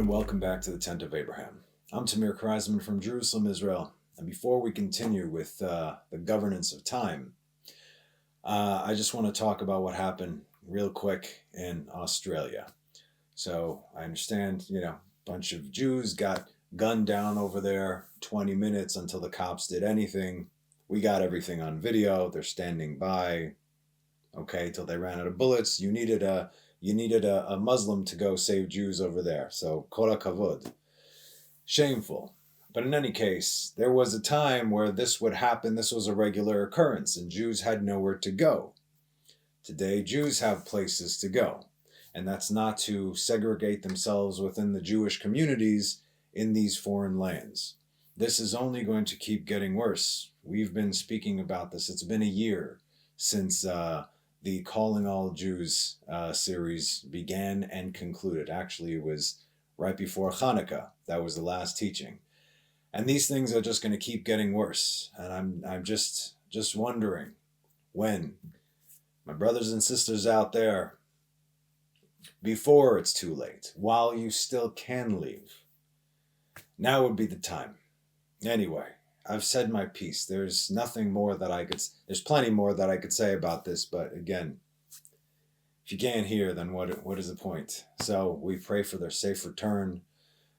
and welcome back to the Tent of Abraham. I'm Tamir Kreisman from Jerusalem, Israel. And before we continue with the governance of time, I just want to talk about what happened real quick in Australia. So I understand, a bunch of Jews got gunned down over there, 20 minutes until the cops did anything. We got everything on video. They're standing by, till they ran out of bullets. You needed a Muslim to go save Jews over there. So, kol hakavod. Shameful. But in any case, there was a time where this would happen. This was a regular occurrence, and Jews had nowhere to go. Today, Jews have places to go. And that's not to segregate themselves within the Jewish communities in these foreign lands. This is only going to keep getting worse. We've been speaking about this. It's been a year since the Calling All Jews series began and concluded. Actually, it was right before Hanukkah. That was the last teaching. And these things are just going to keep getting worse. And I'm just wondering when, my brothers and sisters out there, before it's too late, while you still can leave, now would be the time. Anyway, I've said my piece. There's nothing more that there's plenty more that I could say about this, but again, if you can't hear, then what is the point? So we pray for their safe return,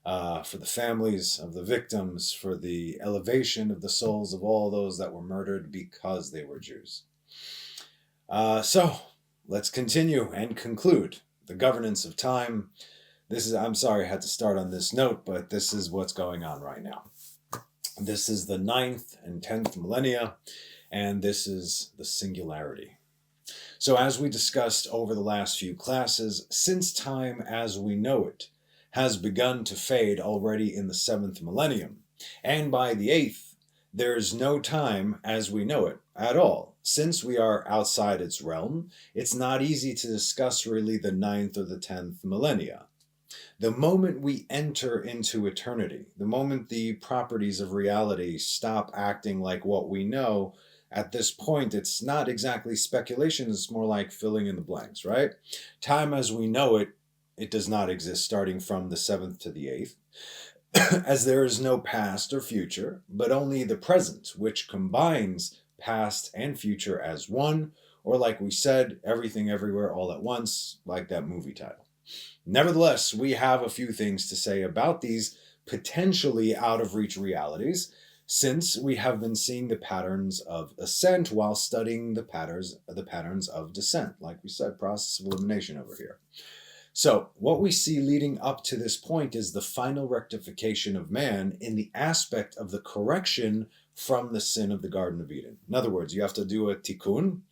for the families of the victims, for the elevation of the souls of all those that were murdered because they were Jews. So let's continue and conclude the governance of time. I'm sorry I had to start on this note, but this is what's going on right now. This is the 9th and 10th millennia, and this is the Singularity. So as we discussed over the last few classes, since time as we know it has begun to fade already in the 7th millennium, and by the 8th, there's no time as we know it at all. Since we are outside its realm, it's not easy to discuss really the 9th or the 10th millennia. The moment we enter into eternity, the moment the properties of reality stop acting like what we know, at this point, it's not exactly speculation, it's more like filling in the blanks, right? Time as we know it, it does not exist starting from the 7th to the 8th, as there is no past or future, but only the present, which combines past and future as one, or like we said, everything everywhere all at once, like that movie title. Nevertheless, we have a few things to say about these potentially out-of-reach realities, since we have been seeing the patterns of ascent while studying the patterns of descent. Like we said, process of elimination over here. So, what we see leading up to this point is the final rectification of man in the aspect of the correction from the sin of the Garden of Eden. In other words, you have to do a tikkun,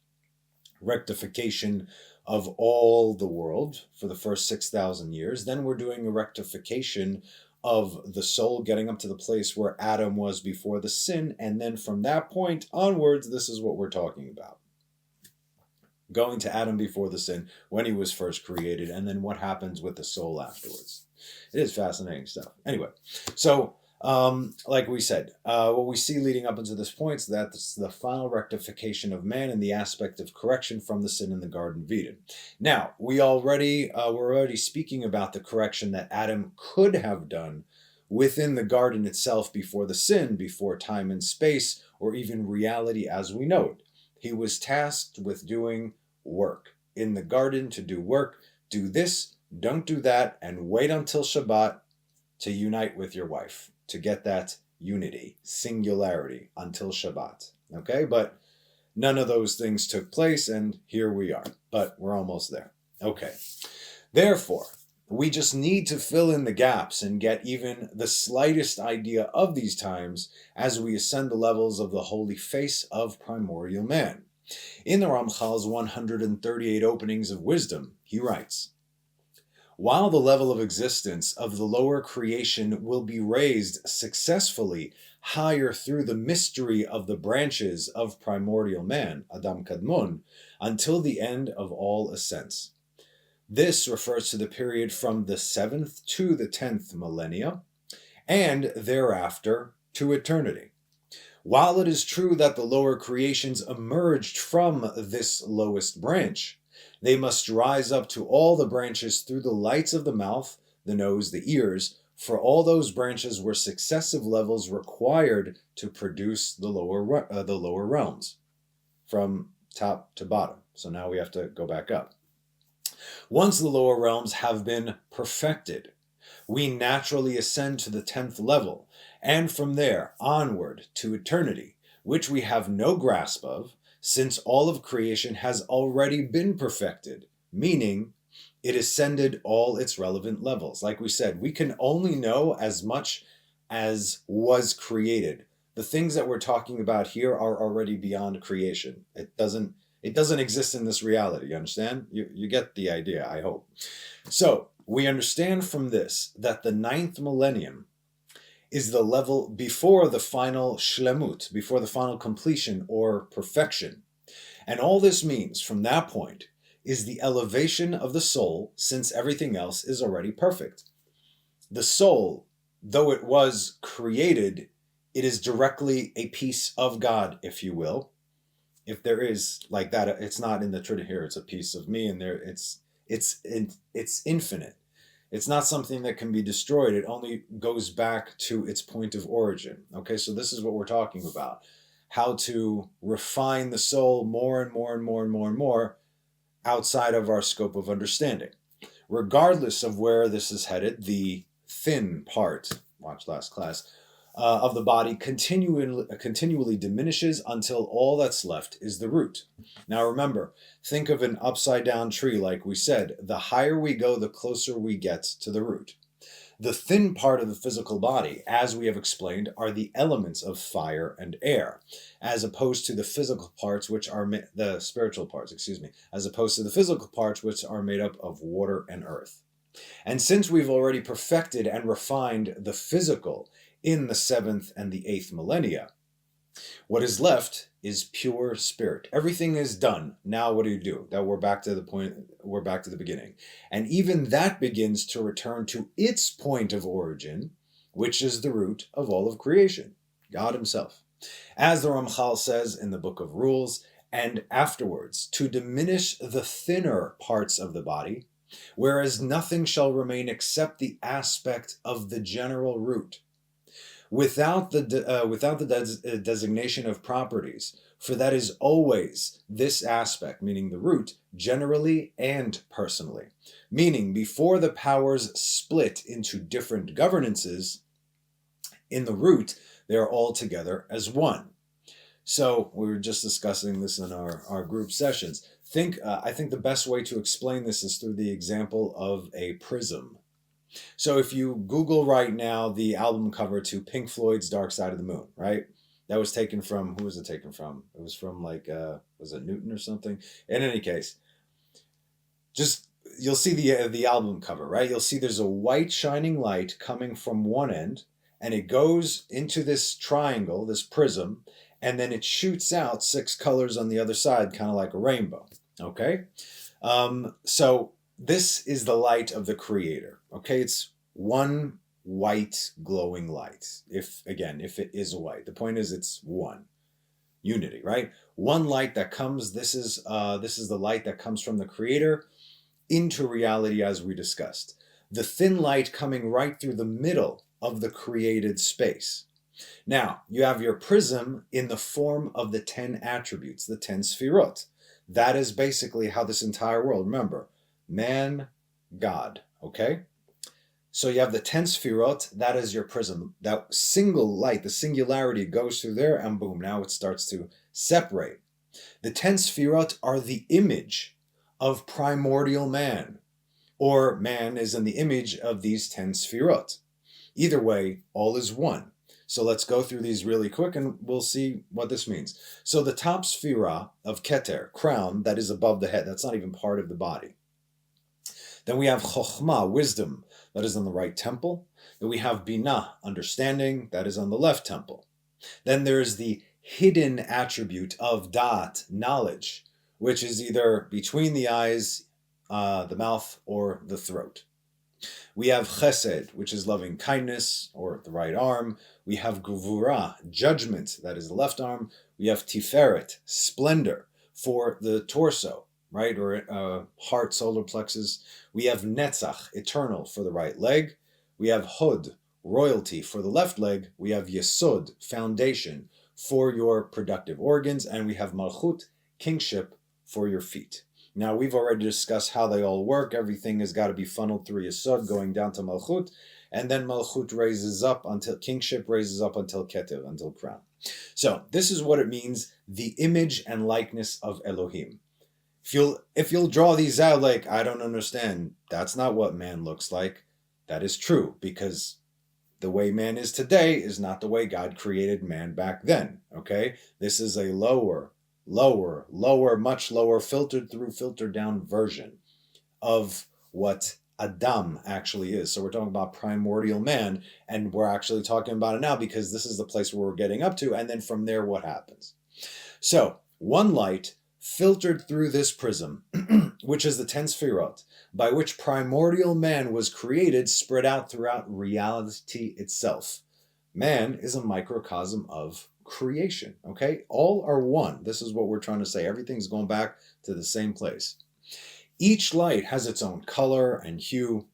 rectification of all the world for the first 6,000 years. Then we're doing a rectification of the soul getting up to the place where Adam was before the sin. And then from that point onwards, this is what we're talking about. Going to Adam before the sin, when he was first created, and then what happens with the soul afterwards. It is fascinating stuff. Anyway, so like we said, what we see leading up into this point is that it's the final rectification of man in the aspect of correction from the sin in the Garden of Eden. Now, we're already speaking about the correction that Adam could have done within the garden itself before the sin, before time and space, or even reality as we know it. He was tasked with doing work in the garden, to do work, do this, don't do that, and wait until Shabbat to unite with your wife, to get that unity, singularity, until Shabbat. Okay, but none of those things took place, and here we are. But we're almost there. Okay, therefore, we just need to fill in the gaps and get even the slightest idea of these times as we ascend the levels of the holy face of primordial man. In the Ramchal's 138 openings of wisdom, he writes, while the level of existence of the lower creation will be raised successfully higher through the mystery of the branches of primordial man, Adam Kadmon, until the end of all ascents. This refers to the period from the 7th to the 10th millennia, and thereafter to eternity. While it is true that the lower creations emerged from this lowest branch, they must rise up to all the branches through the lights of the mouth, the nose, the ears. For all those branches were successive levels required to produce the lower realms from top to bottom. So now we have to go back up. Once the lower realms have been perfected, we naturally ascend to the 10th level, and from there onward to eternity, which we have no grasp of, since all of creation has already been perfected, meaning it ascended all its relevant levels. Like we said, we can only know as much as was created. The things that we're talking about here are already beyond creation. It doesn't exist in this reality. You understand? You get the idea, I hope. So we understand from this that the 9th millennium is the level before the final shlemut, before the final completion or perfection. And all this means from that point is the elevation of the soul, since everything else is already perfect. The soul, though it was created, it is directly a piece of God, if you will. If there is like that, it's not in the Trinity here, it's a piece of me, and there it's infinite. It's not something that can be destroyed. It only goes back to its point of origin. Okay, so this is what we're talking about. How to refine the soul more and more and more and more and more outside of our scope of understanding. Regardless of where this is headed, the thin part, watch last class, of the body continually diminishes until all that's left is the root. Now remember, think of an upside down tree like we said. The higher we go, the closer we get to the root. The thin part of the physical body, as we have explained, are the elements of fire and air, as opposed to the physical parts, which are the spiritual parts, as opposed to the physical parts, which are made up of water and earth. And since we've already perfected and refined the physical in the 7th and the 8th millennia, what is left is pure spirit. Everything is done. Now what do? That we're back to the beginning. And even that begins to return to its point of origin, which is the root of all of creation, God himself. As the Ramchal says in the Book of Rules, and afterwards, to diminish the thinner parts of the body, whereas nothing shall remain except the aspect of the general root, without the designation of properties, for that is always this aspect, meaning the root, generally and personally. Meaning, before the powers split into different governances, in the root, they are all together as one. So, we were just discussing this in our group sessions. I think the best way to explain this is through the example of a prism. So if you Google right now the album cover to Pink Floyd's Dark Side of the Moon, right? That was taken from, who was it taken from? It was from was it Newton or something? In any case, you'll see the album cover, right? You'll see there's a white shining light coming from one end, and it goes into this triangle, this prism, and then it shoots out 6 colors on the other side, kind of like a rainbow, okay? So this is the light of the Creator. Okay, it's one white glowing light. If it is white, the point is it's one unity, right? One light that comes. This is the light that comes from the Creator into reality, as we discussed. The thin light coming right through the middle of the created space. Now you have your prism in the form of the 10 attributes, the 10 sefirot. That is basically how this entire world. Remember, man, God. Okay. So you have the 10 sefirot, that is your prism. That single light, the singularity, goes through there, and boom, now it starts to separate. The 10 sefirot are the image of primordial man, or man is in the image of these 10 sefirot. Either way, all is one. So let's go through these really quick and we'll see what this means. So the top sefirah of Keter, crown, that is above the head, that's not even part of the body. Then we have Chokhmah, wisdom, that is on the right temple. Then we have Binah, understanding, that is on the left temple. Then there is the hidden attribute of Da'at, knowledge, which is either between the eyes, the mouth, or the throat. We have Chesed, which is loving kindness, or the right arm. We have Gevurah, judgment, that is the left arm. We have Tiferet, splendor, for the torso. right? Or heart, solar plexus. We have Netzach, eternal, for the right leg. We have Hod, royalty, for the left leg. We have Yesod, foundation, for your productive organs. And we have Malchut, kingship, for your feet. Now, we've already discussed how they all work. Everything has got to be funneled through Yesod, going down to Malchut. And then Malchut raises up until kingship raises up until Keter, until crown. So this is what it means, the image and likeness of Elohim. If you'll draw these out like, I don't understand, that's not what man looks like. That is true, because the way man is today is not the way God created man back then, okay? This is a lower, much lower, filtered through, filtered down version of what Adam actually is. So we're talking about primordial man, and we're actually talking about it now because this is the place where we're getting up to, and then from there, what happens? So, one light filtered through this prism, which is the 10 sefirot, by which primordial man was created, spread out throughout reality itself. Man is a microcosm of creation, okay? All are one. This is what we're trying to say. Everything's going back to the same place. Each light has its own color and hue,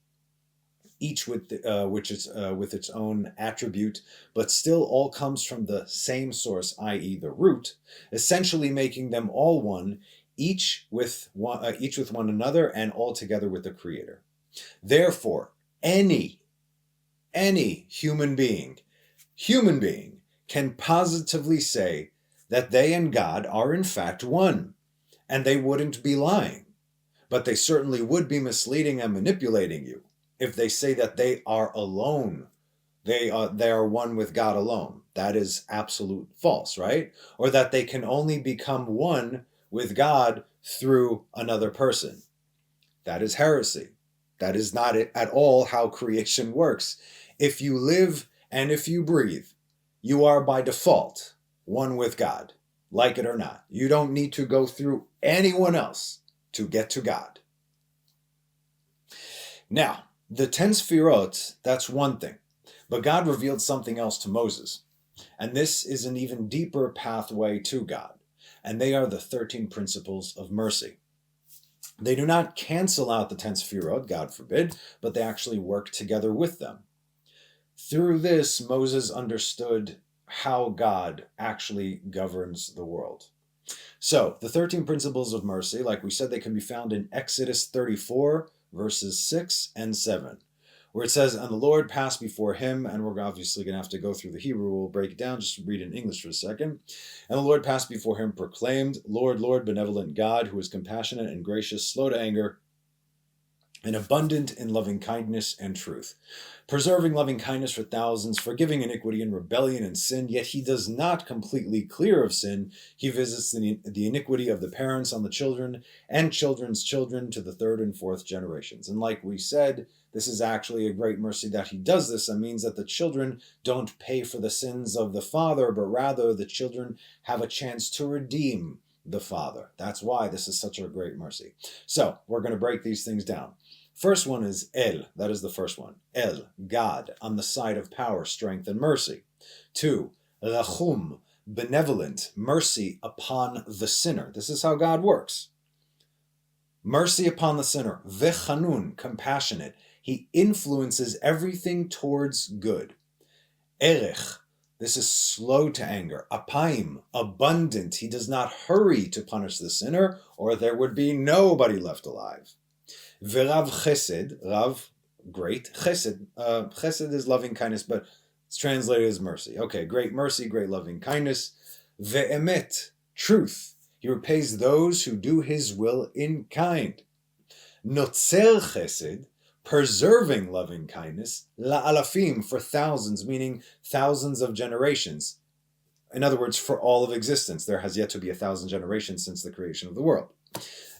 each with its own attribute, but still all comes from the same source, i.e., the root, essentially making them all one, each with one another, and all together with the Creator. Therefore, any human being can positively say that they and God are in fact one, and they wouldn't be lying. But they certainly would be misleading and manipulating you if they say that they are alone. They are one with God alone. That is absolute false, right? Or that they can only become one with God through another person. That is heresy. That is not at all how creation works. If you live and if you breathe, you are by default one with God, like it or not. You don't need to go through anyone else to get to God. Now, the 10 sefirot, that's one thing. But God revealed something else to Moses. And this is an even deeper pathway to God. And they are the 13 principles of mercy. They do not cancel out the 10 sefirot, God forbid, but they actually work together with them. Through this, Moses understood how God actually governs the world. So, the 13 principles of mercy, like we said, they can be found in Exodus 34, verses 6 and 7, where it says, and the Lord passed before him, and we're obviously going to have to go through the Hebrew, we'll break it down, just read in English for a second. And the Lord passed before him, proclaimed, Lord, Lord, benevolent God, who is compassionate and gracious, slow to anger, and abundant in loving kindness and truth, preserving loving kindness for thousands, forgiving iniquity and rebellion and sin, yet he does not completely clear of sin. He visits the iniquity of the parents on the children and children's children to the third and fourth generations. And like we said, this is actually a great mercy that he does this. It means that the children don't pay for the sins of the father, but rather the children have a chance to redeem the father. That's why this is such a great mercy. So we're going to break these things down. First one is El, that is the first one. El, God, on the side of power, strength, and mercy. 2, Rachum, benevolent, mercy upon the sinner. This is how God works. Mercy upon the sinner. Vechanun, compassionate. He influences everything towards good. Erech, this is slow to anger. Apaim, abundant. He does not hurry to punish the sinner, or there would be nobody left alive. Verav chesed, Rav, great. Chesed, chesed is loving kindness, but it's translated as mercy. Okay, great mercy, great loving kindness. Ve'emet, truth. He repays those who do his will in kind. Notzer chesed, preserving loving kindness. La'alafim, for thousands, meaning thousands of generations. In other words, for all of existence. There has yet to be 1,000 generations since the creation of the world.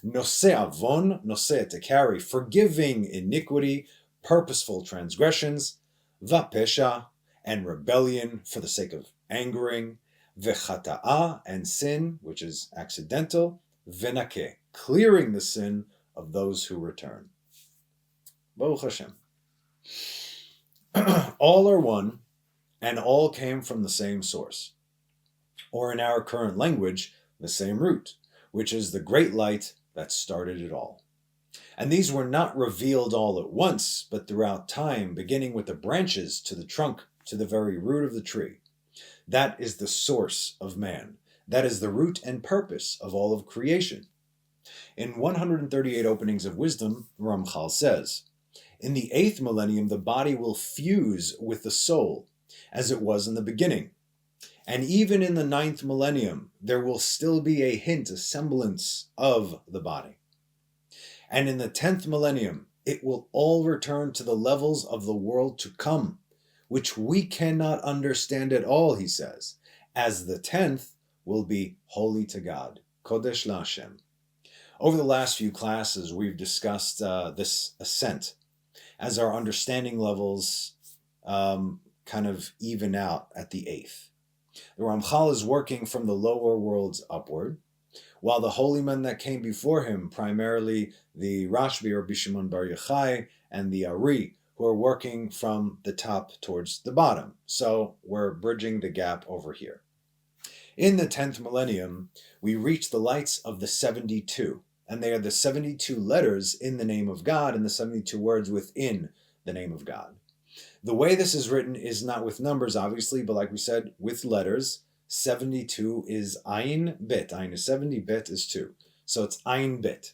Noseh avon, noseh, to carry, forgiving iniquity, purposeful transgressions, vapesha, and rebellion for the sake of angering, vechata'ah, and sin, which is accidental, venakeh, clearing the sin of those who return. Baruch Hashem. All are one, and all came from the same source, or in our current language, the same root, which is the great light that started it all. And these were not revealed all at once, but throughout time, beginning with the branches to the trunk to the very root of the tree. That is the source of man. That is the root and purpose of all of creation. In 138 Openings of Wisdom, Ramchal says, in the 8th millennium, the body will fuse with the soul, as it was in the beginning. And even in the 9th millennium, there will still be a hint, a semblance of the body. And in the 10th millennium, it will all return to the levels of the world to come, which we cannot understand at all, he says, as the 10th will be holy to God, Kodesh LaHashem. Over the last few classes, we've discussed this ascent as our understanding levels kind of even out at the 8th. The Ramchal is working from the lower worlds upward, while the holy men that came before him, primarily the Rashbi or Shimon Bar Yochai and the Ari, who are working from the top towards the bottom. So we're bridging the gap over here. In the 10th millennium, we reach the lights of the 72, and they are the 72 letters in the name of God and the 72 words within the name of God. The way this is written is not with numbers, obviously, but like we said, with letters. 72 is Ayin Bet. Ayin is 70, Bet is 2. So it's Ayin Bet,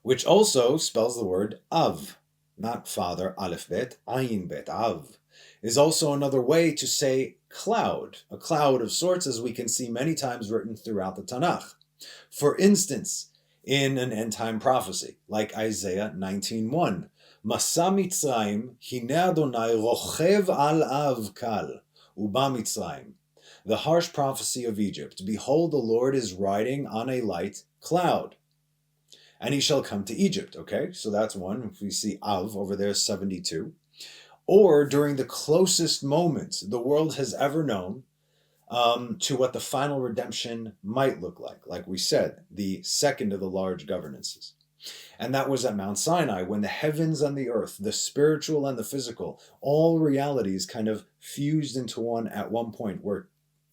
which also spells the word Av, not father, Aleph Bet, Ayin Bet, Av, is also another way to say cloud, a cloud of sorts, as we can see many times written throughout the Tanakh. For instance, in an end-time prophecy, like Isaiah 19:1, Masa Mitzrayim, Hine Adonai rochev al av kal, uba Mitzrayim. The harsh prophecy of Egypt, behold, the Lord is riding on a light cloud, and he shall come to Egypt. Okay, so that's one. If we see Av over there, 72. Or during the closest moment the world has ever known to what the final redemption might look like we said, the second of the large governances. And that was at Mount Sinai, when the heavens and the earth, the spiritual and the physical, all realities kind of fused into one at one point, where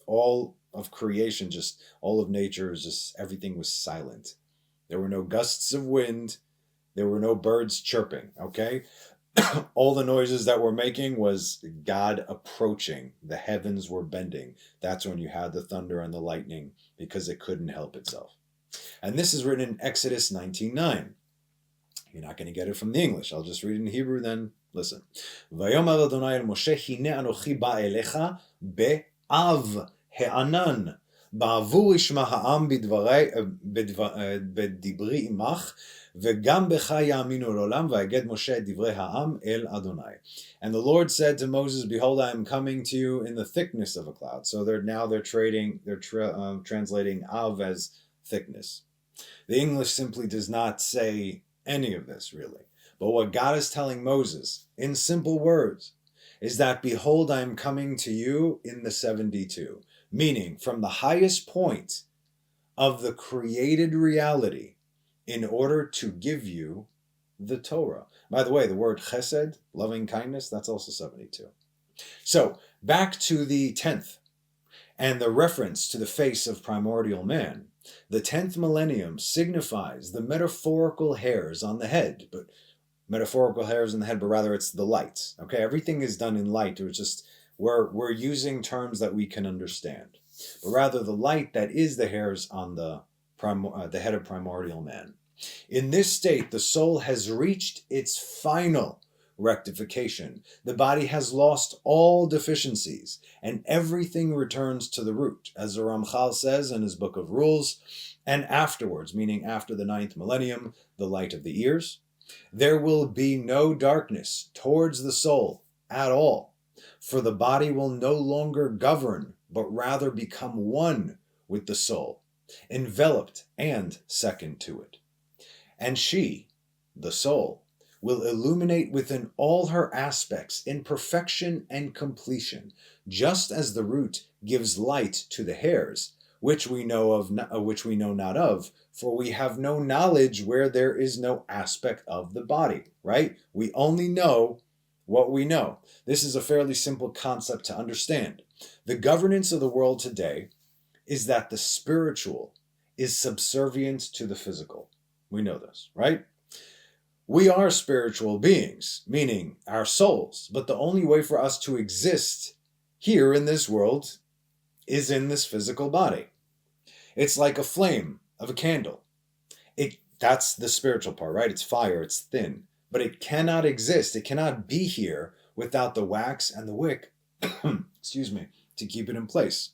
all of creation, just all of nature, everything was silent. There were no gusts of wind. There were no birds chirping, okay? All the noises that we're making was God approaching. The heavens were bending. That's when you had the thunder and the lightning, because it couldn't help itself. And this is written in Exodus 19:9. You're not going to get it from the English. I'll just read it in Hebrew, then listen. Vayomer Adonai el Moshe, hine anochi ba elecha be'av he'anan, ba'avur yishma ha'am b'dibri imach, v'gam becha ya'aminu l'olam, v'yaged Moshe divrei ha'am el Adonai. And the Lord said to Moses, behold, I am coming to you in the thickness of a cloud. So they're translating av as thickness. The English simply does not say any of this, really. But what God is telling Moses, in simple words, is that, behold, I am coming to you in the 72. Meaning, from the highest point of the created reality, in order to give you the Torah. By the way, the word chesed, loving kindness, that's also 72. So, back to the 10th, and the reference to the face of primordial man. The 10th millennium signifies the metaphorical hairs on the head, but rather it's the light. Okay, everything is done in light. It's just we're using terms that we can understand, but rather the light that is the hairs on the head of primordial man. In this state, the soul has reached its final rectification. The body has lost all deficiencies, and everything returns to the root, as the Ramchal says in his Book of Rules. And afterwards, meaning after the 9th millennium, the light of the ears, there will be no darkness towards the soul at all, for the body will no longer govern, but rather become one with the soul, enveloped and second to it. And she, the soul, will illuminate within all her aspects in perfection and completion, just as the root gives light to the hairs, which we know not of, for we have no knowledge where there is no aspect of the body, right? We only know what we know. This is a fairly simple concept to understand. The governance of the world today is that the spiritual is subservient to the physical. We know this, right? We are spiritual beings, meaning our souls, but the only way for us to exist here in this world is in this physical body. It's like a flame of a candle. That's the spiritual part, right? It's fire, it's thin, but it cannot exist. It cannot be here without the wax and the wick, excuse me, to keep it in place.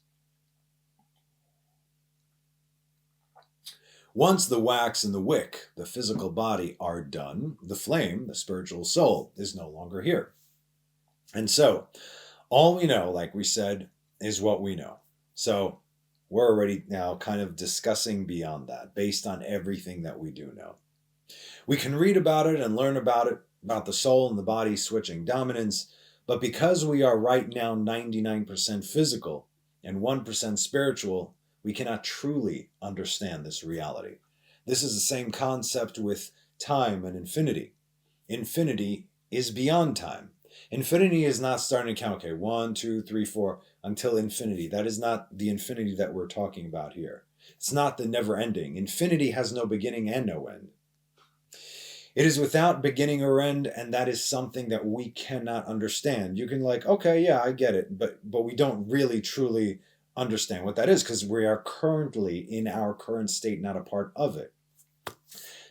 Once the wax and the wick, the physical body, are done, the flame, the spiritual soul, is no longer here. And so, all we know, like we said, is what we know. So, we're already now kind of discussing beyond that, based on everything that we do know. We can read about it and learn about it, about the soul and the body switching dominance, but because we are right now 99% physical and 1% spiritual, we cannot truly understand this reality. This is the same concept with time and infinity. Infinity is beyond time. Infinity is not starting to count, okay, 1, 2, 3, 4, until infinity. That is not the infinity that we're talking about here. It's not the never ending. Infinity has no beginning and no end. It is without beginning or end, and that is something that we cannot understand. You can okay, yeah, I get it, but we don't really truly understand what that is because we are currently in our current state, not a part of it.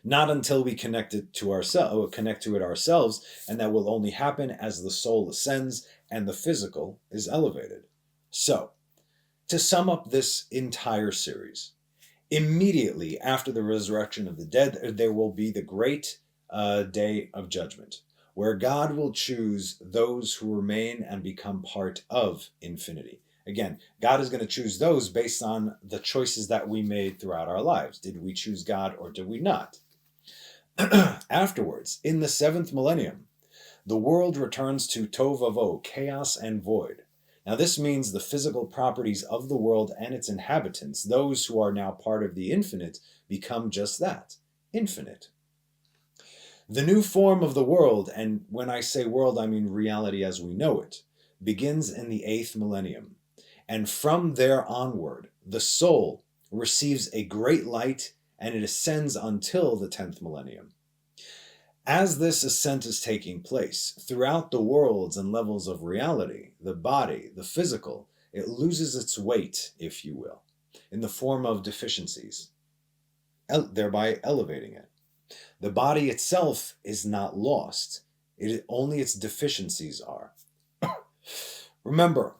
Not until we connect to it ourselves, and that will only happen as the soul ascends and the physical is elevated. So, to sum up this entire series, immediately after the resurrection of the dead, there will be the great day of judgment, where God will choose those who remain and become part of infinity. Again, God is going to choose those based on the choices that we made throughout our lives. Did we choose God or did we not? Afterwards, in the 7th millennium, the world returns to tovavo, chaos and void. Now this means the physical properties of the world and its inhabitants, those who are now part of the infinite, become just that, infinite. The new form of the world, and when I say world, I mean reality as we know it, begins in the 8th millennium. And from there onward, the soul receives a great light and it ascends until the 10th millennium. As this ascent is taking place, throughout the worlds and levels of reality, the body, the physical, it loses its weight, if you will, in the form of deficiencies, thereby elevating it. The body itself is not lost. Only its deficiencies are. Remember,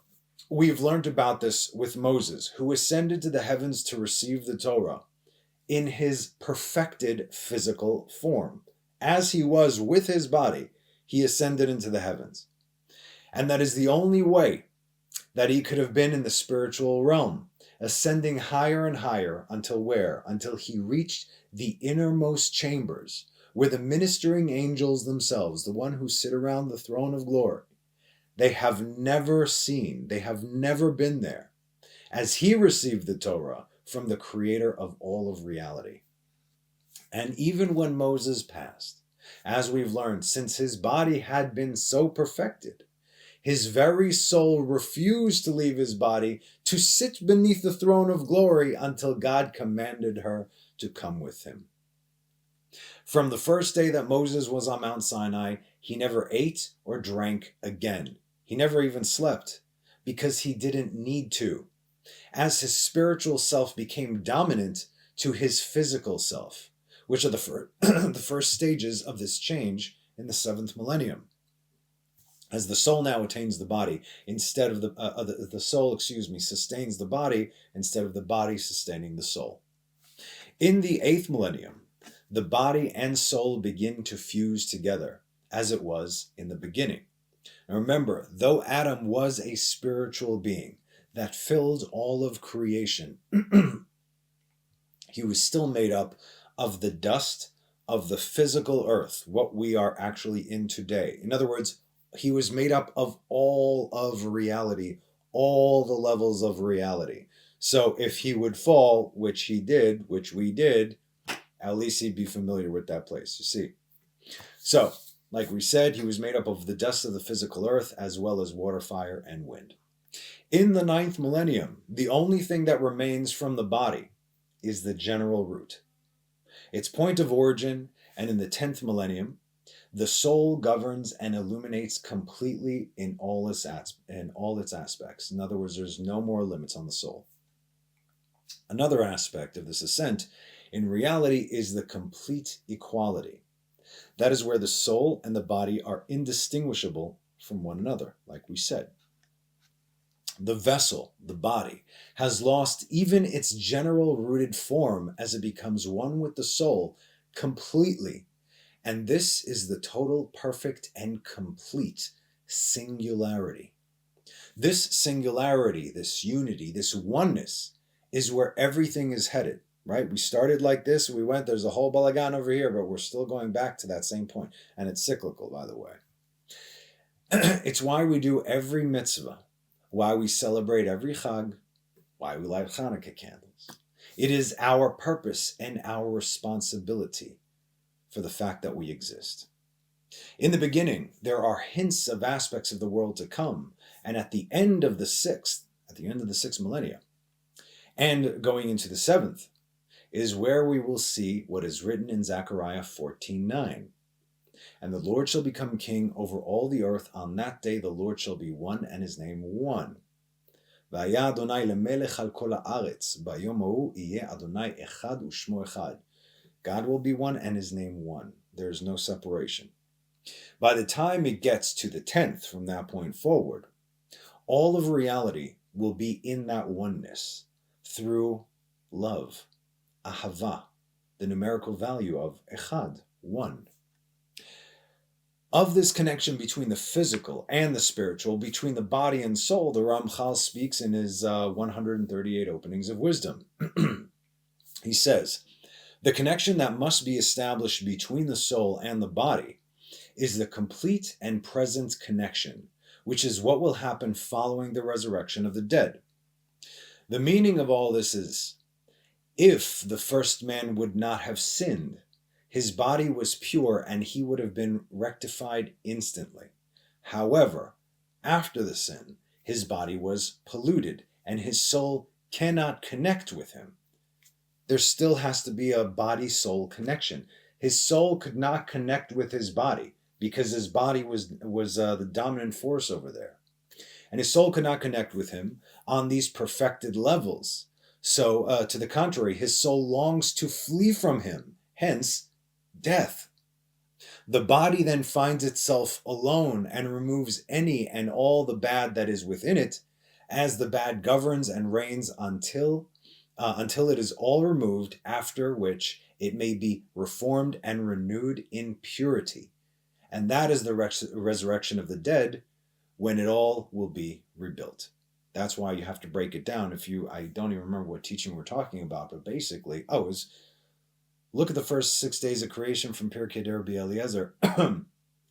we've learned about this with Moses, who ascended to the heavens to receive the Torah in his perfected physical form. As he was with his body, he ascended into the heavens. And that is the only way that he could have been in the spiritual realm, ascending higher and higher until where? Until he reached the innermost chambers, where the ministering angels themselves, the one who sit around the throne of glory, they have never seen, they have never been there, as he received the Torah from the creator of all of reality. And even when Moses passed, as we've learned, since his body had been so perfected, his very soul refused to leave his body to sit beneath the throne of glory until God commanded her to come with him. From the first day that Moses was on Mount Sinai, he never ate or drank again. He never even slept, because he didn't need to, as his spiritual self became dominant to his physical self, which are the first stages of this change in the 7th millennium. As the soul now attains the body, instead of the soul, sustains the body instead of the body sustaining the soul. In the 8th millennium, the body and soul begin to fuse together, as it was in the beginning. Now remember, though Adam was a spiritual being that filled all of creation, he was still made up of the dust of the physical earth, what we are actually in today. In other words, he was made up of all of reality, all the levels of reality. So if he would fall, which he did, which we did, at least he'd be familiar with that place, you see. So, like we said, he was made up of the dust of the physical earth as well as water, fire, and wind. In the 9th millennium, the only thing that remains from the body is the general root, its point of origin, and in the 10th millennium, the soul governs and illuminates completely in all its aspects. In other words, there's no more limits on the soul. Another aspect of this ascent, in reality, is the complete equality. That is where the soul and the body are indistinguishable from one another, like we said. The vessel, the body, has lost even its general rooted form as it becomes one with the soul completely. And this is the total, perfect, and complete singularity. This singularity, this unity, this oneness is where everything is headed, right? We started like this, there's a whole balagan over here, but we're still going back to that same point. And it's cyclical, by the way. It's why we do every mitzvah, why we celebrate every Chag, why we light Hanukkah candles. It is our purpose and our responsibility for the fact that we exist. In the beginning, there are hints of aspects of the world to come, and at the end of the sixth millennia, and going into the seventh, is where we will see what is written in Zechariah 14:9. And the Lord shall become king over all the earth. On that day the Lord shall be one, and his name one. V'haya Adonai lemelech al kol haaretz, bayom hahu yeh Adonai echad u'shmo echad. God will be one, and his name one. There is no separation. By the time it gets to the 10th, from that point forward, all of reality will be in that oneness through love, ahava, the numerical value of echad, one. Of this connection between the physical and the spiritual, between the body and soul, the Ramchal speaks in his 138 openings of wisdom. He says, the connection that must be established between the soul and the body is the complete and present connection, which is what will happen following the resurrection of the dead. The meaning of all this is, if the first man would not have sinned, his body was pure and he would have been rectified instantly. However, after the sin, his body was polluted and his soul cannot connect with him. There still has to be a body-soul connection. His soul could not connect with his body because his body was the dominant force over there. And his soul could not connect with him on these perfected levels. So, to the contrary, his soul longs to flee from him, hence, death. The body then finds itself alone and removes any and all the bad that is within it, as the bad governs and reigns until it is all removed, after which it may be reformed and renewed in purity. And that is the resurrection of the dead, when it all will be rebuilt. That's why you have to break it down. I don't even remember what teaching we're talking about, but basically, look at the first 6 days of creation from Pirkei Rabbi Eliezer,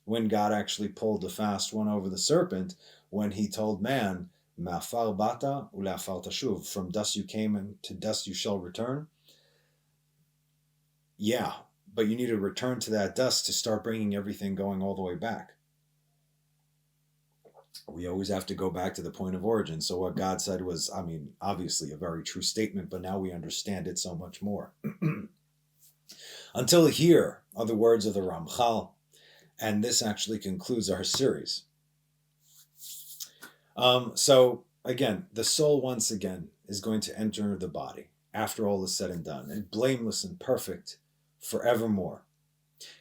when God actually pulled the fast one over the serpent, when he told man, Ma'afar bata u'le'afar tashuv, from dust you came and to dust you shall return. Yeah, but you need to return to that dust to start bringing everything going all the way back. We always have to go back to the point of origin. So what God said was, obviously a very true statement, but now we understand it so much more. Until here are the words of the Ramchal, and this actually concludes our series. So again, the soul once again is going to enter the body after all is said and done, and blameless and perfect forevermore.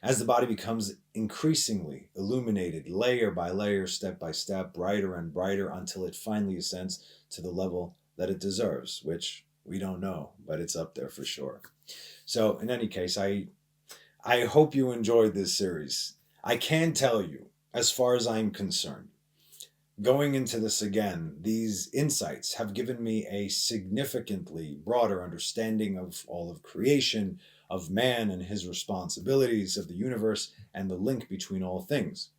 As the body becomes increasingly illuminated, layer by layer, step by step, brighter and brighter, until it finally ascends to the level that it deserves, which we don't know, but it's up there for sure. So in any case, I hope you enjoyed this series. I can tell you, as far as I'm concerned, going into this again, these insights have given me a significantly broader understanding of all of creation, of man and his responsibilities, of the universe, and the link between all things.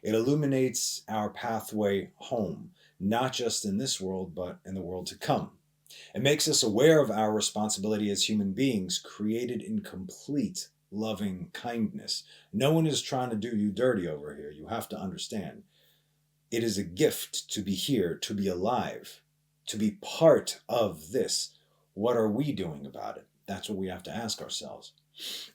It illuminates our pathway home, not just in this world, but in the world to come. It makes us aware of our responsibility as human beings, created in complete loving kindness. No one is trying to do you dirty over here. You have to understand. It is a gift to be here, to be alive, to be part of this what are we doing about it? That's what we have to ask ourselves.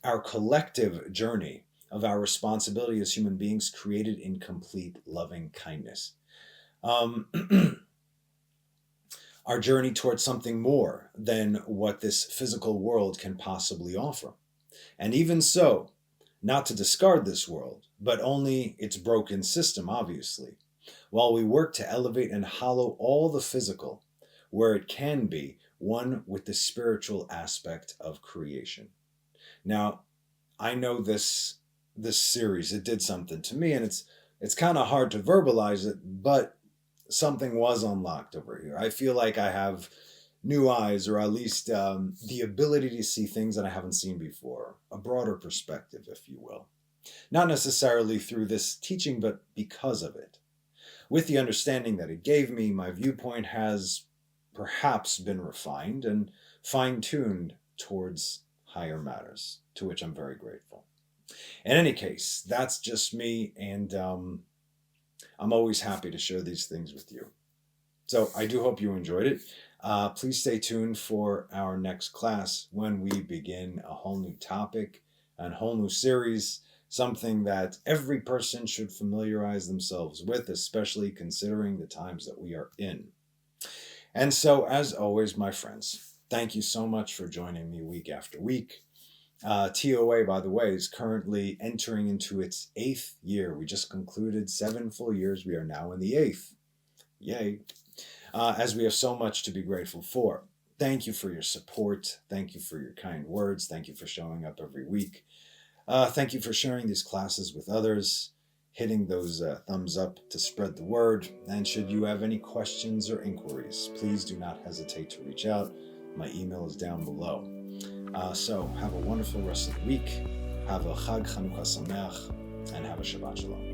Our collective journey of our responsibility as human beings created in complete loving kindness. Our journey towards something more than what this physical world can possibly offer. And even so, not to discard this world, but only its broken system, obviously, while we work to elevate and hollow all the physical, where it can be one with the spiritual aspect of creation. Now, I know this series, it did something to me, and it's kind of hard to verbalize it, but something was unlocked over here. I feel like I have new eyes, or at least the ability to see things that I haven't seen before, a broader perspective, if you will. Not necessarily through this teaching, but because of it. With the understanding that it gave me, my viewpoint has perhaps been refined and fine-tuned towards higher matters, to which I'm very grateful. In any case, that's just me, and I'm always happy to share these things with you. So I do hope you enjoyed it. Please stay tuned for our next class when we begin a whole new topic, a whole new series, something that every person should familiarize themselves with, especially considering the times that we are in. And so, as always, my friends, thank you so much for joining me week after week. TOA, by the way, is currently entering into its 8th year. We just concluded 7 full years. We are now in the 8th. Yay. As we have so much to be grateful for. Thank you for your support. Thank you for your kind words. Thank you for showing up every week. Thank you for sharing these classes with others, hitting those thumbs up to spread the word. And should you have any questions or inquiries, please do not hesitate to reach out. My email is down below. So have a wonderful rest of the week. Have a Chag Chanukah Sameach, and have a Shabbat Shalom.